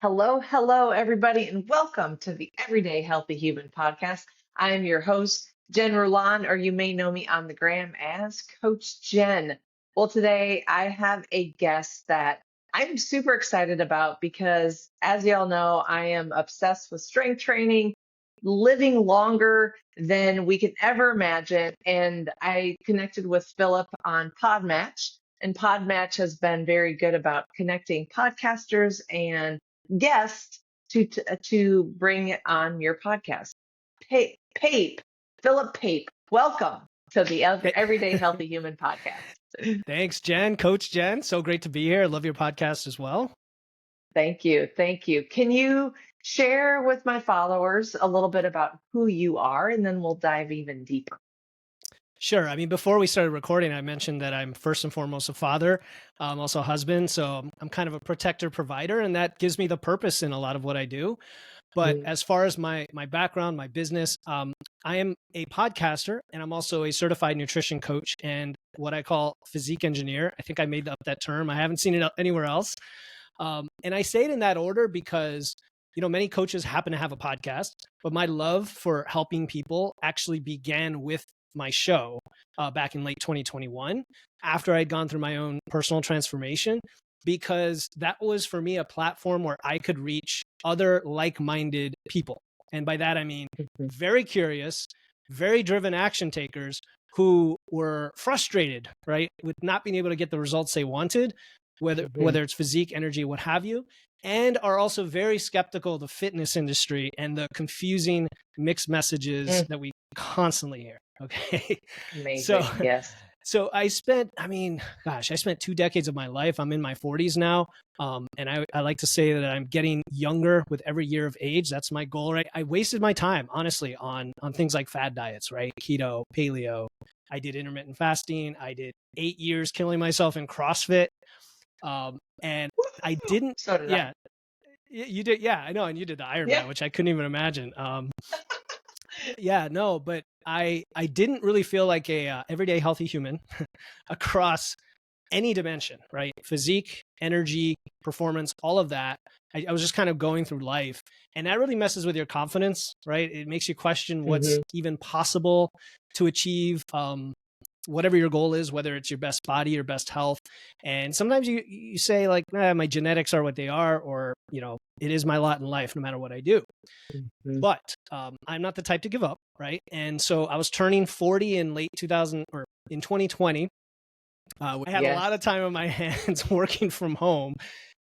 Hello, hello, everybody, and welcome to the Everyday Healthy Human podcast. I am your host, Jen Roulon, or you may know me on the gram as Coach Jen. Well, today I have a guest that I'm super excited about because, as y'all know, I am obsessed with strength training, living longer than we can ever imagine. And I connected with Philip on Podmatch, and Podmatch has been very good about connecting podcasters and guest to bring on your podcast. Pape, Philip Pape, welcome to the Th- Everyday Healthy Human podcast. Thanks, Jen. Coach Jen. So great to be here. I love your podcast as well. Thank you. Thank you. Can you share with my followers a little bit about who you are, and then we'll dive even deeper? Sure. Before we started recording, I mentioned that I'm first and foremost a father, also a husband. So I'm kind of a protector provider, and that gives me the purpose in a lot of what I do. But as far as my background, my business, I am a podcaster, and I'm also a certified nutrition coach and what I call physique engineer. I think I made up that term. I haven't seen it anywhere else. And I say it in that order because, many coaches happen to have a podcast, but my love for helping people actually began with my show back in late 2021 after I'd gone through my own personal transformation, because that was for me a platform where I could reach other like-minded people. And by that, I mean very curious, very driven action takers who were frustrated, right, with not being able to get the results they wanted, whether it's physique, energy, what have you, and are also very skeptical of the fitness industry and the confusing mixed messages that we constantly hear. Okay. Amazing. Yes. So I spent 2 decades of my life. I'm in my 40s now. And I like to say that I'm getting younger with every year of age. That's my goal, right? I wasted my time, honestly, on things like fad diets, right? Keto, paleo. I did intermittent fasting. I did 8 years killing myself in CrossFit. And I didn't, So did yeah, you did. Yeah, I know. And you did the Ironman, which I couldn't even imagine. But I didn't really feel like a everyday healthy human across any dimension, right? Physique, energy, performance, all of that. I was just kind of going through life, and that really messes with your confidence, right? It makes you question what's even possible to achieve, whatever your goal is, whether it's your best body or best health. And sometimes you say like, my genetics are what they are, or, it is my lot in life, no matter what I do. But I'm not the type to give up, right? And so I was turning 40 in late 2000 or in 2020. I had a lot of time on my hands working from home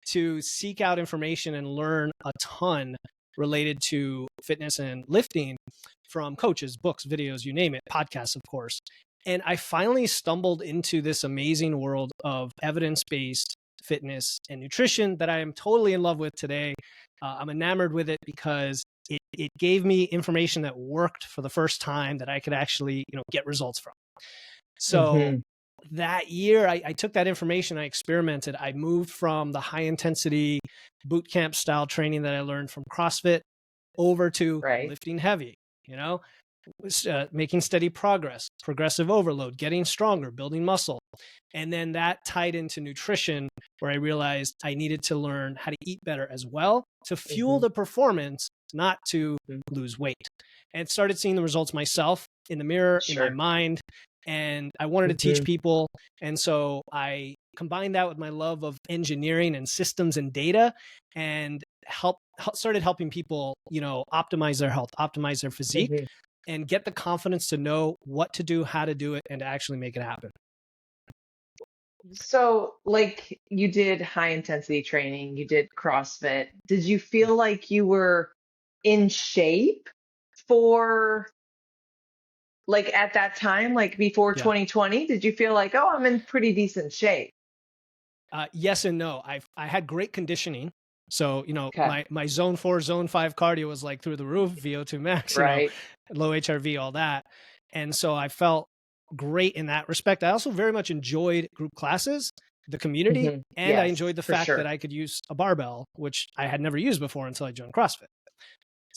to seek out information and learn a ton related to fitness and lifting from coaches, books, videos, you name it, podcasts, of course. And I finally stumbled into this amazing world of evidence-based fitness and nutrition that I am totally in love with today. I'm enamored with it because it gave me information that worked for the first time that I could actually, get results from. So that year, I took that information, I experimented. I moved from the high intensity boot camp style training that I learned from CrossFit over to lifting heavy, making steady progress, progressive overload, getting stronger, building muscle. And then that tied into nutrition, where I realized I needed to learn how to eat better as well to fuel the performance, not to lose weight. And started seeing the results myself in the mirror, in my mind. And I wanted to teach people. And so I combined that with my love of engineering and systems and data, and started helping people, optimize their health, optimize their physique, and get the confidence to know what to do, how to do it, and to actually make it happen. So, like, you did high intensity training, you did CrossFit. Did you feel like you were in shape for, like, at that time, like before 2020? Did you feel like, oh, I'm in pretty decent shape? Yes and no. I had great conditioning. So, my zone 4, zone 5 cardio was like through the roof, VO2 max, low HRV, all that. And so I felt great in that respect. I also very much enjoyed group classes, the community, and I enjoyed the fact that I could use a barbell, which I had never used before until I joined CrossFit.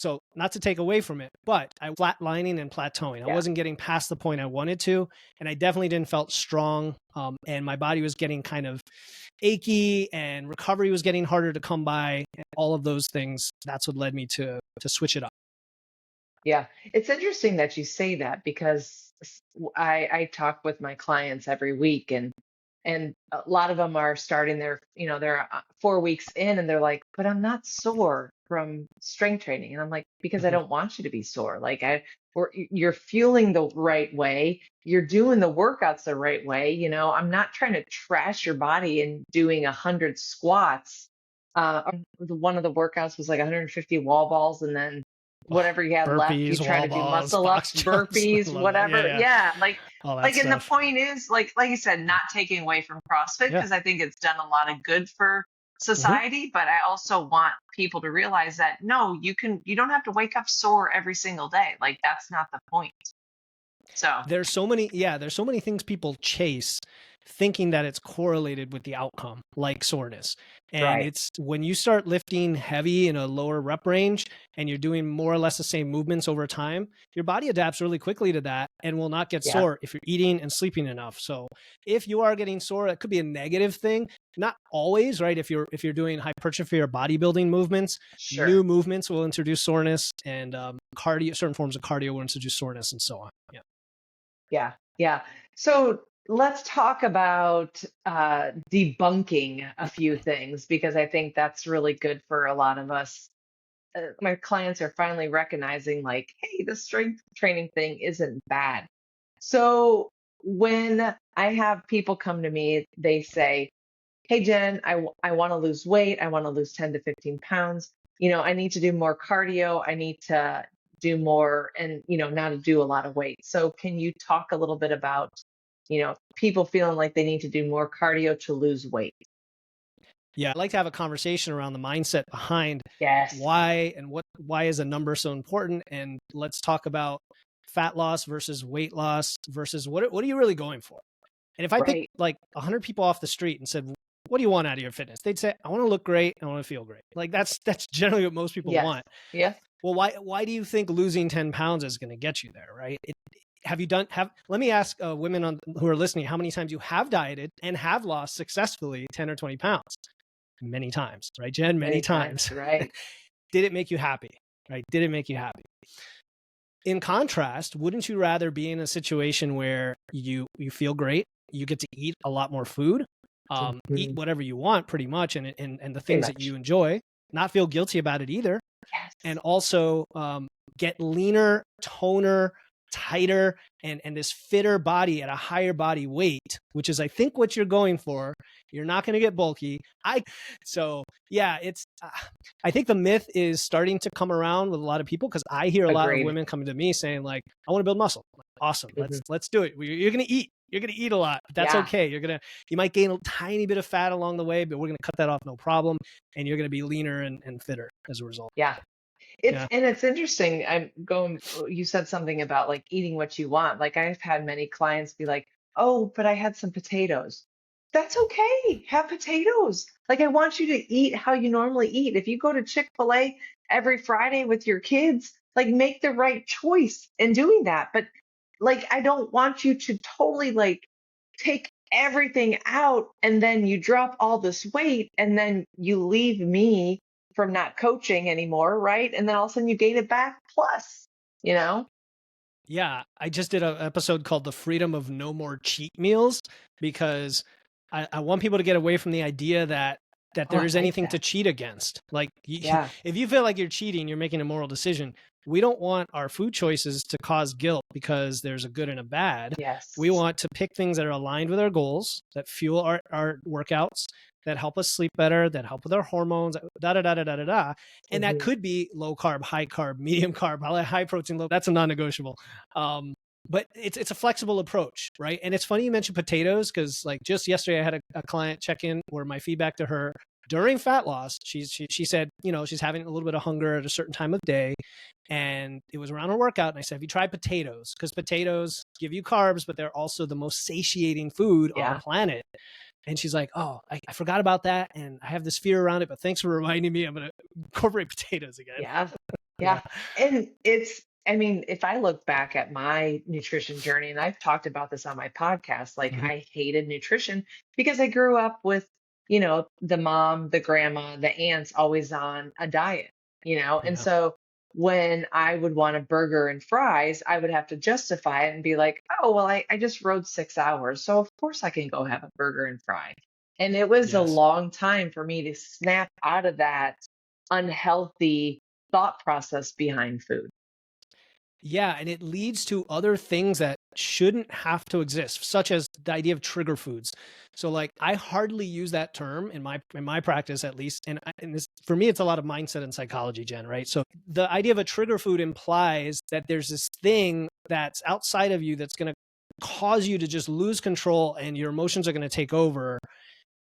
So not to take away from it, but I was flatlining and plateauing. I wasn't getting past the point I wanted to, and I definitely didn't felt strong. And my body was getting kind of achy, and recovery was getting harder to come by. And all of those things. That's what led me to switch it up. Yeah, it's interesting that you say that because I talk with my clients every week, and a lot of them are starting their, they're 4 weeks in, and they're like, but I'm not sore from strength training. And I'm like, because I Mhm. don't want you to be sore. Like you're fueling the right way. You're doing the workouts the right way. I'm not trying to trash your body and doing 100 squats. One of the workouts was like 150 wall balls, and then Oh, whatever you had left, you burpees, try wall to do balls, muscle ups, box jumps. I burpees, love that. Yeah, whatever. yeah. Yeah, All that like, and the stuff. point is, like you said, not taking away from CrossFit Yeah. because I think it's done a lot of good for Mhm. society, but I also want people to realize that no, you don't have to wake up sore every single day. Like that's not the point. So, There's so many things people chase thinking that it's correlated with the outcome, like soreness. And right. it's when you start lifting heavy in a lower rep range and you're doing more or less the same movements over time, your body adapts really quickly to that and will not get Yeah, sore if you're eating and sleeping enough. So if you are getting sore, it could be a negative thing. Not always, right? If you're doing hypertrophy or bodybuilding movements, new sure. movements will introduce soreness, and cardio, certain forms of cardio will introduce soreness, and so on. Yeah. Yeah, yeah. So let's talk about debunking a few things because I think that's really good for a lot of us. My clients are finally recognizing, like, hey, the strength training thing isn't bad. So when I have people come to me, they say, hey, Jen, I want to lose weight. I want to lose 10 to 15 pounds. I need to do more cardio. I need to do more and, not to do a lot of weight. So can you talk a little bit about, people feeling like they need to do more cardio to lose weight? Yeah, I'd like to have a conversation around the mindset behind Yes. why is a number so important, and let's talk about fat loss versus weight loss versus what are you really going for? And if I picked Right. like 100 people off the street and said, "What do you want out of your fitness?" They'd say, "I want to look great, I want to feel great." Like that's generally what most people Yes. want. Yes. Well, why do you think losing 10 pounds is going to get you there, right? Let me ask women who are listening how many times you have dieted and have lost successfully 10 or 20 pounds. Many times, right, Jen? Many Many times. times. Right. Did it make you happy? Right? Did it make you happy? In contrast, wouldn't you rather be in a situation where you feel great, you get to eat a lot more food, eat Mhm. whatever you want, pretty much, and the Pretty things that you much. enjoy, not feel guilty about it either, and Yes. also get leaner, toner, tighter, and this fitter body at a higher body weight, which is I think what you're going for. You're not going to get bulky. So yeah, it's I think the myth is starting to come around with a lot of people because I hear a lot of Agreed. women coming to me saying like, I want to build muscle. Like, awesome, Mhm. let's do it. You're going to eat. You're going to eat a lot, but that's Yeah. okay. You might gain a tiny bit of fat along the way, but we're going to cut that off no problem, and you're going to be leaner and fitter as a result. Yeah. Yeah. It's interesting. You said something about like eating what you want. Like I've had many clients be like, "Oh, but I had some potatoes." That's okay. Have potatoes. Like I want you to eat how you normally eat. If you go to Chick-fil-A every Friday with your kids, like make the right choice in doing that. But like I don't want you to totally like take everything out and then you drop all this weight and then you leave me from not coaching anymore, right? And then all of a sudden you gain it back plus, you know? Yeah, I just did an episode called "The Freedom of No More Cheat Meals" because I want people to get away from the idea that Oh, there I is like anything to that. cheat against. Like, Yeah. if you feel like you're cheating, you're making a moral decision. We don't want our food choices to cause guilt because there's a good and a bad. We Yes. want to pick things that are aligned with our goals, that fuel our workouts, that help us sleep better, that help with our hormones, da da da da da da da. And that Hmm. could be low carb, high carb, medium carb, high protein, low. That's a non-negotiable. Um, but it's a flexible approach, right? And it's funny you mentioned potatoes because like just yesterday I had a client check in where my feedback to her during fat loss, she said, she's having a little bit of hunger at a certain time of day, and it was around her workout. And I said, have you tried potatoes? Because potatoes give you carbs, but they're also the most satiating food on the Yeah. planet. And she's like, oh, I forgot about that. And I have this fear around it, but thanks for reminding me. I'm going to incorporate potatoes again. Yeah. Yeah. And I mean, if I look back at my nutrition journey, and I've talked about this on my podcast, like Mhm. I hated nutrition because I grew up with, the mom, the grandma, the aunts always on a diet, and Yeah. so when I would want a burger and fries, I would have to justify it and be like, oh, well, I just rode 6 hours. So of course I can go have a burger and fry. And it was a Yes. long time for me to snap out of that unhealthy thought process behind food. Yeah, and it leads to other things that shouldn't have to exist, such as the idea of trigger foods. So, like, I hardly use that term in my practice, at least, and this for me, it's a lot of mindset and psychology, Jen. Right? So, the idea of a trigger food implies that there's this thing that's outside of you that's going to cause you to just lose control, and your emotions are going to take over,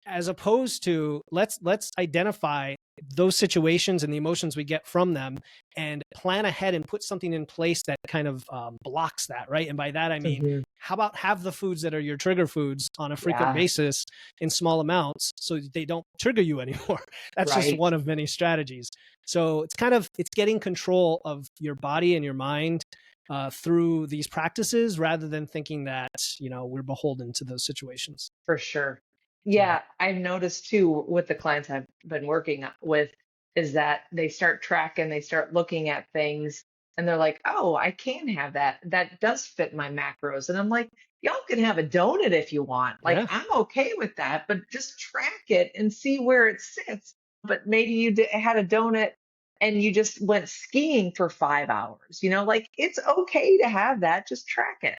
as opposed to let's identify those situations and the emotions we get from them and plan ahead and put something in place that kind of blocks that, right? And by that I mean, Hmm. how about have the foods that are your trigger foods on a frequent Yeah, basis in small amounts so they don't trigger you anymore. That's just right. one of many strategies. So it's getting control of your body and your mind through these practices, rather than thinking that we're beholden to those situations. For sure. Yeah. Yeah, I've noticed too with the clients I've been working with is that they start tracking, they start looking at things, and they're like, "Oh, I can have that. That does fit my macros." And I'm like, "Y'all can have a donut if you want. Like, Yeah. I'm okay with that, but just track it and see where it sits." But maybe you had a donut and you just went skiing for 5 hours. Like it's okay to have that. Just track it.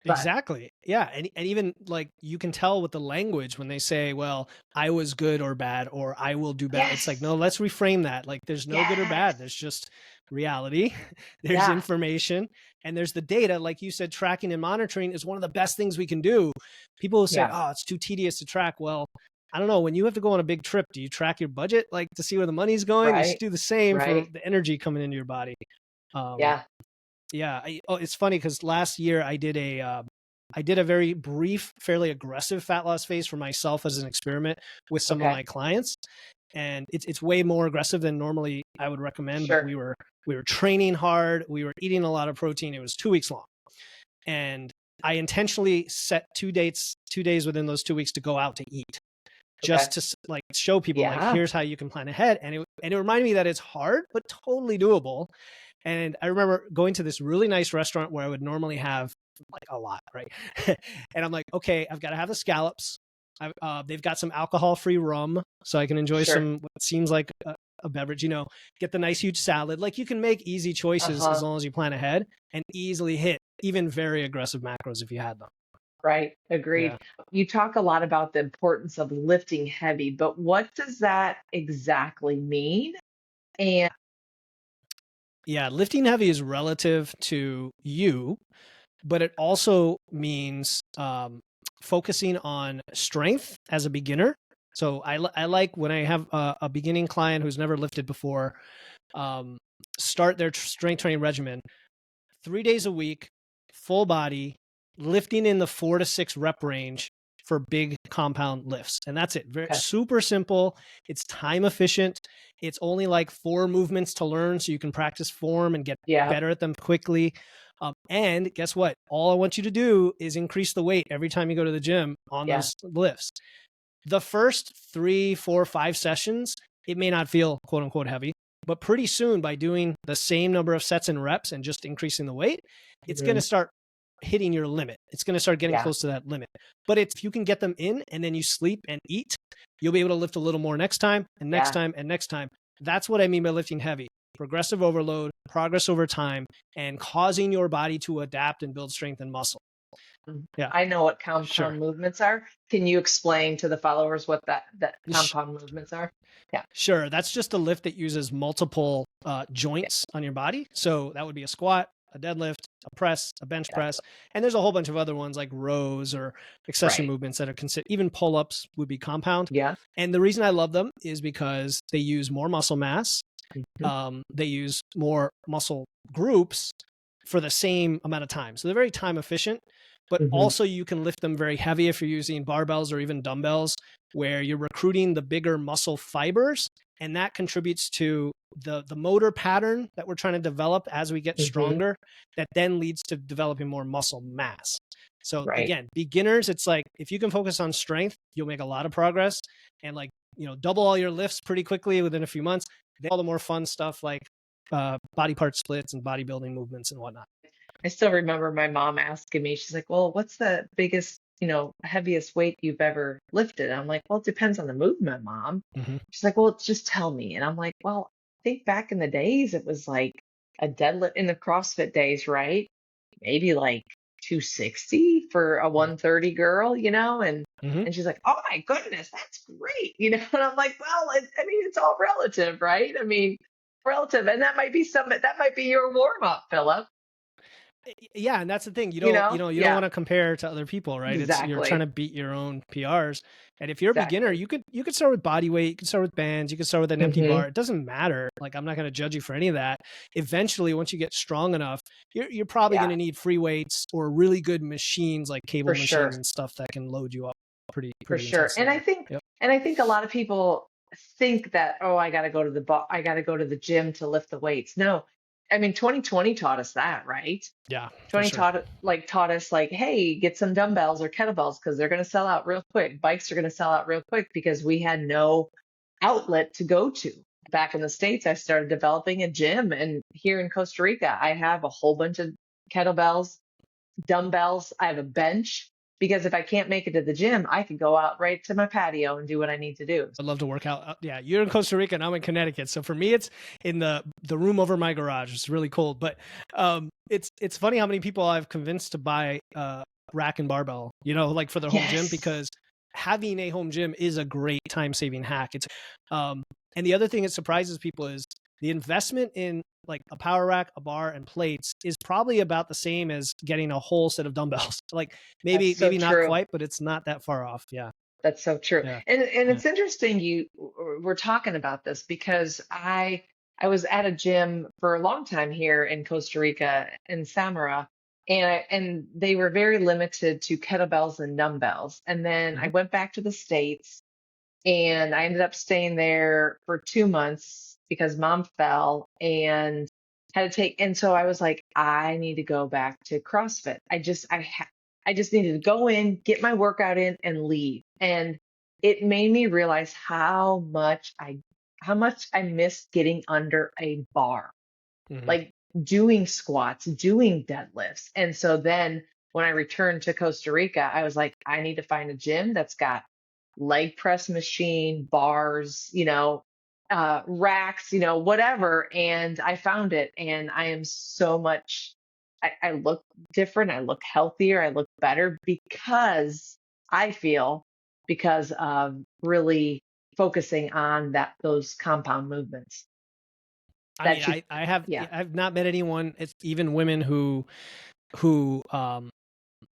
But Exactly. Yeah. And even like you can tell with the language when they say, well, I was good or bad, or I will do better. It's like, yes, no, let's reframe that. Like there's no good or bad. yes. There's just reality. There's Yeah, information, and there's the data. Like you said, tracking and monitoring is one of the best things we can do. People will say, yeah, oh, it's too tedious to track. Well, I don't know. When you have to go on a big trip, do you track your budget like to see where the money's going? You should right, do the same for right. the energy coming into your body. Um, Yeah, yeah. It's funny because last year I did a very brief, fairly aggressive fat loss phase for myself as an experiment with some of okay, my clients, and it's way more aggressive than normally I would recommend. But sure, we were training hard, we were eating a lot of protein. It was 2 weeks long, and I intentionally set 2 days within those 2 weeks to go out to eat, okay. just to like show people like Yeah, here's how you can plan ahead. And it reminded me that it's hard but totally doable. And I remember going to this really nice restaurant where I would normally have like a lot, right? And I'm like, okay, I've got to have the scallops. They've got some alcohol-free rum, so I can enjoy sure. some what seems like a beverage. Get the nice huge salad. Like you can make easy choices as Uh-huh, long as you plan ahead and easily hit even very aggressive macros if you had them. right, Yeah. agreed. You talk a lot about the importance of lifting heavy, but what does that exactly mean? And Yeah, lifting heavy is relative to you, but it also means focusing on strength as a beginner. So I like when I have a beginning client who's never lifted before, um, start their strength training regimen 3 days a week, full body, lifting in the 4 to 6 rep range for big compound lifts. And that's it. Very okay, super simple. It's time efficient. It's only like 4 movements to learn, so you can practice form and get yeah, better at them quickly. And guess what? All I want you to do is increase the weight every time you go to the gym on yeah, those lifts. The first 3, 4, 5 sessions, it may not feel quote unquote heavy, but pretty soon by doing the same number of sets and reps and just increasing the weight, it's going mhm, to start hitting your limit. It's going to start getting yeah, close to that limit. But if you can get them in and then you sleep and eat, you'll be able to lift a little more next time and next yeah. time and next time. That's what I mean by lifting heavy. Progressive overload, progress over time, and causing your body to adapt and build strength and muscle. Yeah, I know what sure. compound movements are. Can you explain to the followers what that compound movements are? Yeah, Sure. That's just a lift that uses multiple yeah, joints on your body. So that would be a squat, a deadlift, a press, a bench yeah, press. And there's a whole bunch of other ones like rows or accessory right. movements that are considered, even pull ups would be compound. Yeah, And the reason I love them is because they use more muscle mass, mhm, they use more muscle groups for the same amount of time. So they're very time efficient, but mhm, also you can lift them very heavy if you're using barbells or even dumbbells, where you're recruiting the bigger muscle fibers And that contributes to the motor pattern that we're trying to develop as we get stronger, that then leads to developing more muscle mass. So Right. again, beginners, it's like, if you can focus on strength, you'll make a lot of progress, and like, double all your lifts pretty quickly within a few months. Then all the more fun stuff like body part splits and bodybuilding movements and whatnot. I still remember my mom asking me, she's like, well, what's the biggest, heaviest weight you've ever lifted? I'm like, well, it depends on the movement, Mom. She's like, well, just tell me. And I'm like, well, I think back in the days, it was like a deadlift in the CrossFit days, right? Maybe like 260 for a 130 girl, and she's like, oh my goodness, that's great, and I'm like, well, it's all relative, right? Relative, and that might be your warm up, Philip. Yeah, and that's the thing. You don't Yeah, want to compare to other people, right? You're trying to beat your own PRs. And if you're a beginner, you could start with body weight, you can start with bands, you can start with an empty bar. It doesn't matter. Like, I'm not going to judge you for any of that. Eventually, once you get strong enough, you're probably going to need free weights or really good machines like cable machines and stuff that can load you up pretty for sure. intensely. And I think a lot of people think that, oh, I got to go to the gym to lift the weights. No. 2020 taught us that, right? Yeah. 20 taught us like, hey, get some dumbbells or kettlebells because they're going to sell out real quick. Bikes are going to sell out real quick because we had no outlet to go to. Back in the States, I started developing a gym, and here in Costa Rica, I have a whole bunch of kettlebells, dumbbells. I have a bench. Because if I can't make it to the gym, I could go out right to my patio and do what I need to do. I'd love to work out. Yeah, you're in Costa Rica and I'm in Connecticut. So for me, it's in the room over my garage. It's really cold. But it's funny how many people I've convinced to buy rack and barbell, like for their home gym, because having a home gym is a great time-saving hack. It's and the other thing that surprises people is the investment in like a power rack, a bar, and plates is probably about the same as getting a whole set of dumbbells. Like maybe not quite, but it's not that far off. Yeah. That's so true. Yeah. And it's interesting we're talking about this because I was at a gym for a long time here in Costa Rica in Samara, and they were very limited to kettlebells and dumbbells. And then I went back to the States, and I ended up staying there for 2 months because Mom fell and had to take. And so I was like, I need to go back to CrossFit. I just needed to go in, get my workout in, and leave. And it made me realize how much I missed getting under a bar, like doing squats, doing deadlifts. And so then when I returned to Costa Rica, I was like, I need to find a gym that's got leg press machine, bars, racks, whatever. And I found it, and I am so much, I look different. I look healthier. I look better because of really focusing on those compound movements. I've not met anyone, it's even women who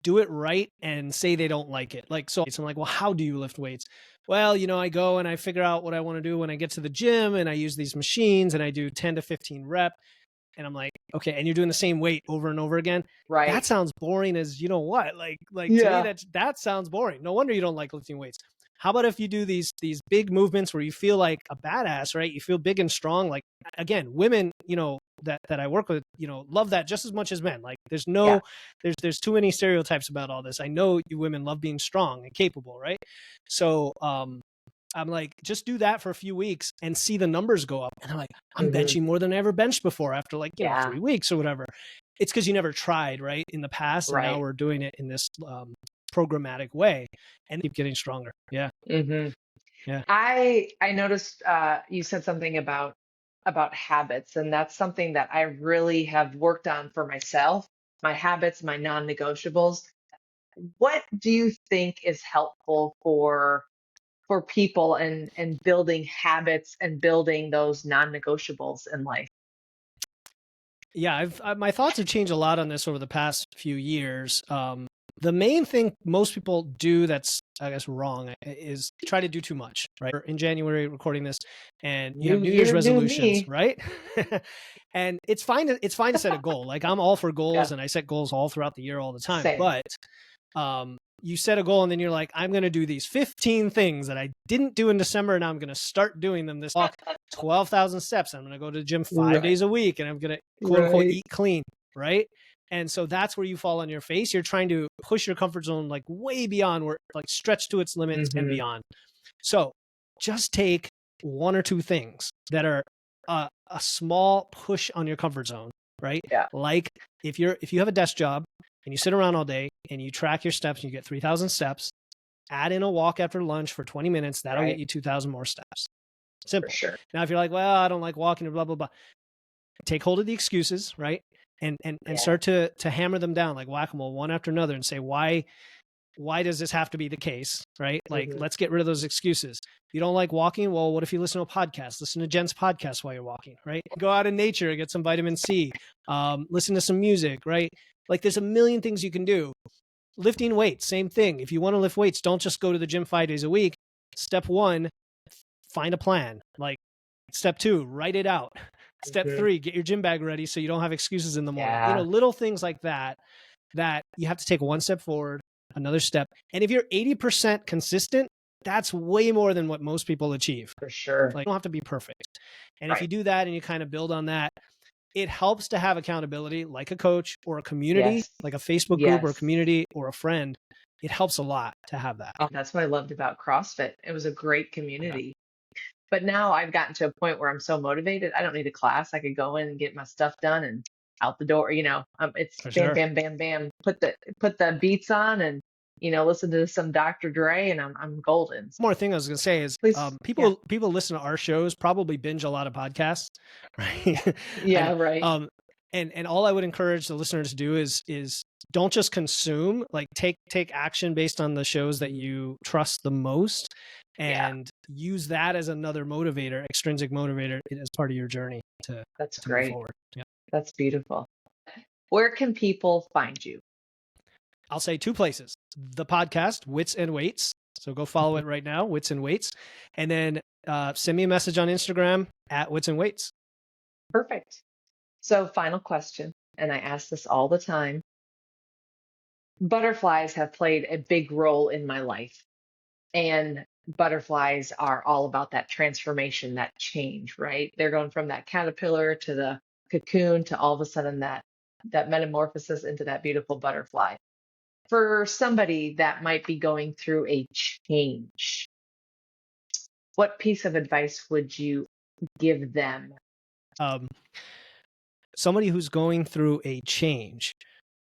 do it right and say they don't like it. Like, so I'm like, well, how do you lift weights? Well, I go and I figure out what I want to do when I get to the gym, and I use these machines and I do 10 to 15 rep. And I'm like, okay, and you're doing the same weight over and over again. Right. That sounds boring as to me, that sounds boring. No wonder you don't like lifting weights. How about if you do these big movements where you feel like a badass, right? You feel big and strong. Like, again, women, that I work with, love that just as much as men. Like, there's too many stereotypes about all this. I know you women love being strong and capable, right? So I'm like, just do that for a few weeks and see the numbers go up. And I'm like, I'm benching more than I ever benched before after 3 weeks or whatever. It's because you never tried, right, in the past. And now we're doing it in this programmatic way and keep getting stronger. Yeah. Yeah. I noticed you said something about habits, and that's something that I really have worked on for myself, my habits, my non-negotiables. What do you think is helpful for people and building habits and building those non-negotiables in life? Yeah, my thoughts have changed a lot on this over the past few years. The main thing most people do that's, I guess, wrong is try to do too much, right? We're in January recording this, and you have New Year's resolutions, right? And it's fine to set a goal. Like, I'm all for goals, and I set goals all throughout the year all the time. Same. But you set a goal and then you're like, I'm going to do these 15 things that I didn't do in December. And now I'm going to start doing them this walk 12,000 steps. I'm going to go to the gym 5 days a week and I'm going to quote unquote eat clean. Right. And so that's where you fall on your face. You're trying to push your comfort zone like way beyond where, like, stretch to its limits and beyond. So just take one or two things that are a small push on your comfort zone, right? Yeah. Like if you have a desk job and you sit around all day and you track your steps and you get 3,000 steps, add in a walk after lunch for 20 minutes, that'll get you 2,000 more steps. Simple. For sure. Now, if you're like, well, I don't like walking or blah, blah, blah, take hold of the excuses, right? And start to hammer them down like whack-a-mole, one after another, and say, why does this have to be the case, right? Like, let's get rid of those excuses. If you don't like walking, well, what if you listen to a podcast? Listen to Jen's podcast while you're walking, right? Go out in nature, get some vitamin C, listen to some music, right? Like, there's a million things you can do. Lifting weights, same thing. If you want to lift weights, don't just go to the gym 5 days a week. Step 1, find a plan. Like, step 2, write it out. Step 3, get your gym bag ready so you don't have excuses in the morning. You know, little things like that you have to take one step forward, another step. And if you're 80% consistent, that's way more than what most people achieve. For sure. Like, you don't have to be perfect. And if you do that and you kind of build on that, it helps to have accountability, like a coach or a community, like a Facebook group or a community or a friend. It helps a lot to have that. Oh, that's what I loved about CrossFit. It was a great community. But now I've gotten to a point where I'm so motivated. I don't need a class. I could go in and get my stuff done and out the door. You know, it's bam, bam, bam, bam. Put the beats on and, you know, listen to some Dr. Dre and I'm golden. One more thing I was going to say is people listen to our shows, probably binge a lot of podcasts, right? Right. And all I would encourage the listeners to do is don't just consume, like take action based on the shows that you trust the most, and use that as another motivator, extrinsic motivator, as part of your journey to move forward. Yeah. That's beautiful. Where can people find you? I'll say 2 places. The podcast, Wits and Weights. So go follow it right now, Wits and Weights. And then send me a message on Instagram at Wits and Weights. Perfect. So final question, and I ask this all the time. Butterflies have played a big role in my life. And butterflies are all about that transformation, that change, right? They're going from that caterpillar to the cocoon to all of a sudden that metamorphosis into that beautiful butterfly. For somebody that might be going through a change, what piece of advice would you give them? Somebody who's going through a change.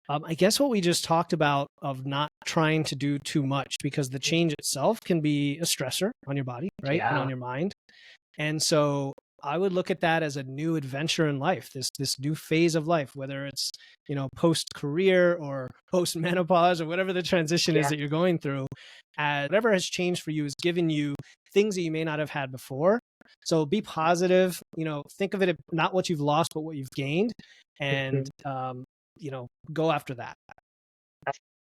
I guess what we just talked about of not trying to do too much, because the change itself can be a stressor on your body, right? And on your mind. And so I would look at that as a new adventure in life, this new phase of life, whether it's, you know, post-career or post-menopause or whatever the transition is that you're going through. Whatever has changed for you has given you things that you may not have had before. So be positive, you know, think of it not what you've lost, but what you've gained, and you know, go after that.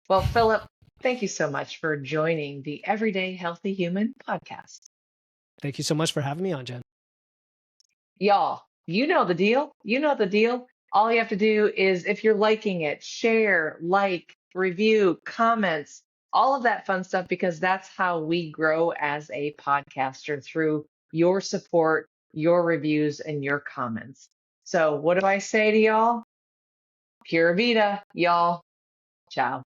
Well, Philip, thank you so much for joining the Everyday Healthy Human podcast. Thank you so much for having me on, Jen. Y'all, you know the deal. You know the deal. All you have to do is, if you're liking it, share, like, review, comments, all of that fun stuff, because that's how we grow as a podcaster, through your support, your reviews, and your comments. So what do I say to y'all? Pura vida, y'all. Ciao.